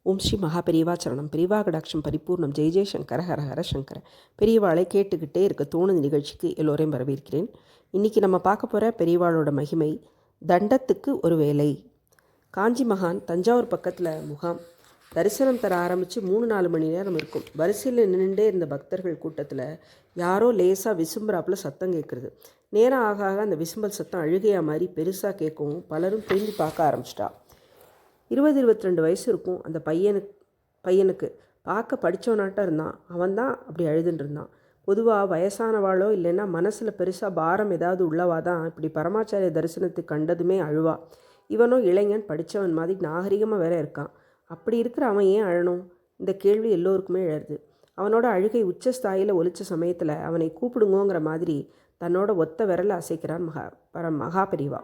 ஓம் ஸ்ரீ மகா பெரியவா சரணம். பெரியவா கடாட்சம் பரிபூர்ணம். ஜெய் ஜெய் சங்கர ஹர ஹர சங்கர. பெரியவாளை கேட்டுக்கிட்டே இருக்க தோணுது நிகழ்ச்சிக்கு எல்லோரையும் வரவேற்கிறேன். இன்றைக்கி நம்ம பார்க்க போகிற பெரியவாளோட மகிமை தண்டத்துக்கு ஒரு வேலை. காஞ்சி மகான் தஞ்சாவூர் பக்கத்தில் முகாம். தரிசனம் தர ஆரம்பித்து 3-4 மணி நேரம் இருக்கும். வரிசையில் நின்றுட்டே இருந்த பக்தர்கள் கூட்டத்தில் யாரோ லேசாக விசும்புறாப்பில் சத்தம் கேட்குறது. நேரம் ஆக ஆக அந்த விசும்பல் சத்தம் அழுகையாக மாதிரி பெருசாக கேட்கவும் பலரும் திரும்பி பார்க்க ஆரம்பிச்சிட்டா. 20-22 வயசு இருக்கும் அந்த பையனுக்கு. பார்க்க படித்தவனாட்டம் இருந்தான். அவன் தான் அப்படி அழுதுன்னு இருந்தான். பொதுவாக வயசானவாளோ இல்லைன்னா மனசில் பெருசாக பாரம் ஏதாவது உள்ளவா தான் இப்படி பரமாச்சாரிய தரிசனத்துக்கு கண்டதுமே அழுவா. இவனும் இளைஞன், படித்தவன் மாதிரி நாகரிகமாக வேற இருக்கான். அப்படி இருக்கிற அவன் ஏன் அழணும்? இந்த கேள்வி எல்லோருக்குமே எழருது. அவனோட அழுகை உச்சஸ்தாயில் ஒலிச்ச சமயத்தில் அவனை கூப்பிடுங்கோங்கிற மாதிரி தன்னோட ஒத்த விரலை அசைக்கிறான் மகா பெரியவா.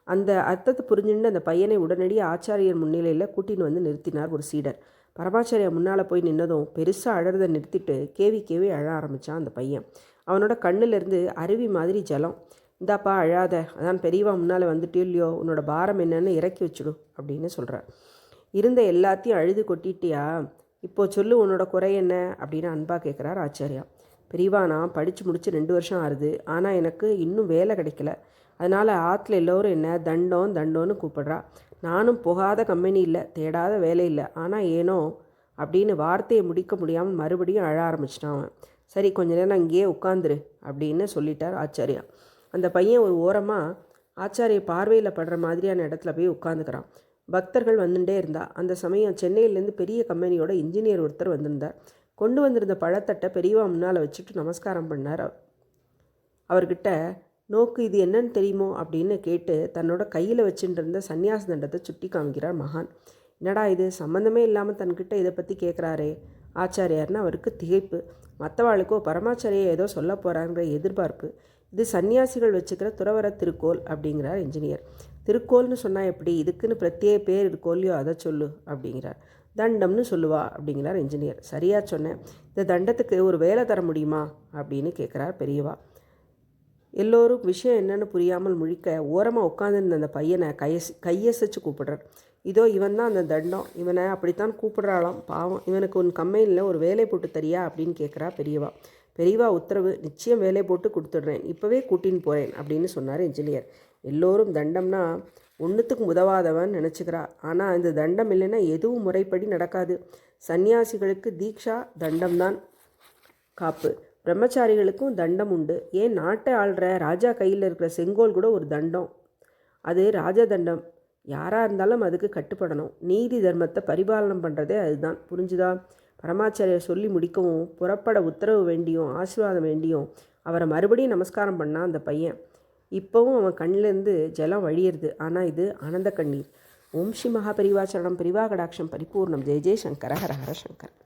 அந்த அர்த்தத்தை புரிஞ்சுட்டு அந்த பையனை உடனடியாக ஆச்சாரியர் முன்னிலையில் கூட்டின்னு வந்து நிறுத்தினார் ஒரு சீடர். பரமாச்சாரியா முன்னால் போய் நின்னதும் பெருசாக அழறதை நிறுத்திட்டு கேவி அழ ஆரம்பித்தான் அந்த பையன். அவனோட கண்ணிலேருந்து அருவி மாதிரி ஜலம். இந்தாப்பா அழாத, அதான் பெரியவா முன்னால் வந்துட்டே இல்லையோ, உன்னோட பாரம் என்னன்னு இறக்கி வச்சுடு அப்படின்னு சொல்கிறார். இருந்த எல்லாத்தையும் அழுது கொட்டிட்டியா, இப்போ சொல்லு உன்னோட குறை என்ன அப்படின்னு அன்பாக கேட்குறார் ஆச்சாரியா. பெரியவா, நான் படித்து முடித்து 2 வருஷம் ஆகுது, ஆனால் எனக்கு இன்னும் வேலை கிடைக்கல. அதனால் ஆற்றுல எல்லோரும் என்ன தண்டோன்னு கூப்பிட்றா. நானும் போகாத கம்பெனி இல்லை, தேடாத வேலை இல்லை, ஆனால் ஏனோ அப்படின்னு வார்த்தையை முடிக்க முடியாமல் மறுபடியும் அழ ஆரம்பிச்சிட்டான் அவன். சரி, கொஞ்ச நேரம் அங்கேயே உட்காந்துரு அப்படின்னு சொல்லிட்டார் ஆச்சாரியா. அந்த பையன் ஒரு ஓரமாக ஆச்சாரிய பார்வையில் படுற மாதிரியான இடத்துல போய் உட்காந்துக்கிறான். பக்தர்கள் வந்துட்டே இருந்தா. அந்த சமயம் சென்னையிலேருந்து பெரிய கம்பெனியோட இன்ஜினியர் ஒருத்தர் வந்திருந்தார். கொண்டு வந்திருந்த பழத்தட்டை பெரியவா முன்னால் வச்சுட்டு நமஸ்காரம் பண்ணார். அவர்கிட்ட நோக்கு, இது என்னன்னு தெரியுமோ அப்படின்னு கேட்டு தன்னோட கையில் வச்சுட்டு இருந்த சன்னியாச தண்டத்தை சுட்டி காமிக்கிறார் மகான். என்னடா இது, சம்மந்தமே இல்லாமல் தன்கிட்ட இதை பற்றி கேட்குறாரே ஆச்சாரியார்னு அவருக்கு திகைப்பு. மற்றவாளுக்கோ பரமாச்சாரியை ஏதோ சொல்ல போகிறாங்கிற எதிர்பார்ப்பு. இது சன்னியாசிகள் வச்சுக்கிற துறவர திருக்கோல் அப்படிங்கிறார் இன்ஜினியர். திருக்கோல்னு சொன்னால் எப்படி, இதுக்குன்னு பிரத்யேக பேர் இருக்கோல்லையோ, அதை சொல்லு அப்படிங்கிறார். தண்டம்னு சொல்லுவா அப்படிங்கிறார் இன்ஜினியர். சரியாக சொன்னேன், இந்த தண்டத்துக்கு ஒரு வேலை தர முடியுமா அப்படின்னு கேட்குறார் பெரியவா. எல்லோரும் விஷயம் என்னென்னு புரியாமல் முழிக்க ஓரமாக உட்காந்துருந்த அந்த பையனை கையசைச்சு கூப்பிடுறார். இதோ இவன் தான் அந்த தண்டம், இவனை அப்படித்தான் கூப்பிடுறாளாம். பாவம், இவனுக்கு உன் கம்பெனியில் ஒரு வேலை போட்டு தரியா அப்படின்னு கேட்குறா பெரியவா. பெரியவா உத்தரவு, நிச்சயம் வேலை போட்டு கொடுத்துட்றேன், இப்போவே கூட்டின்னு போகிறேன் அப்படின்னு சொன்னார் இன்ஜினியர். எல்லோரும் தண்டம்னா ஒன்றுத்துக்கு உதவாதவன் நினச்சிக்கிறா. ஆனால் இந்த தண்டம் இல்லைன்னா எதுவும் முறைப்படி நடக்காது. சன்னியாசிகளுக்கு தீக்ஷா தண்டம்தான் காப்பு, பிரம்மச்சாரிகளுக்கும் தண்டம் உண்டு. ஏன் நாட்டை ஆள்ற ராஜா கையில் இருக்கிற செங்கோல் கூட ஒரு தண்டம், அது ராஜா தண்டம். யாராக இருந்தாலும் அதுக்கு கட்டுப்படணும். நீதி தர்மத்தை பரிபாலனம் பண்ணுறதே அதுதான். புரிஞ்சுதா? பரமாச்சாரியர் சொல்லி முடிக்கவும் புறப்பட உத்தரவு வேண்டியும் ஆசீர்வாதம் வேண்டியும் அவரை மறுபடியும் நமஸ்காரம் பண்ணான் அந்த பையன். இப்போவும் அவன் கண்ணிலேருந்து ஜலம் வழியிறது. ஆனால் இது ஆனந்த கண்ணீர். ஓம் ஸ்ரீ மகா பெரியவா சரணம். பெரியவா கடாட்சம் பரிபூர்ணம். ஜெய் ஜெய் சங்கர ஹர ஹர சங்கர்.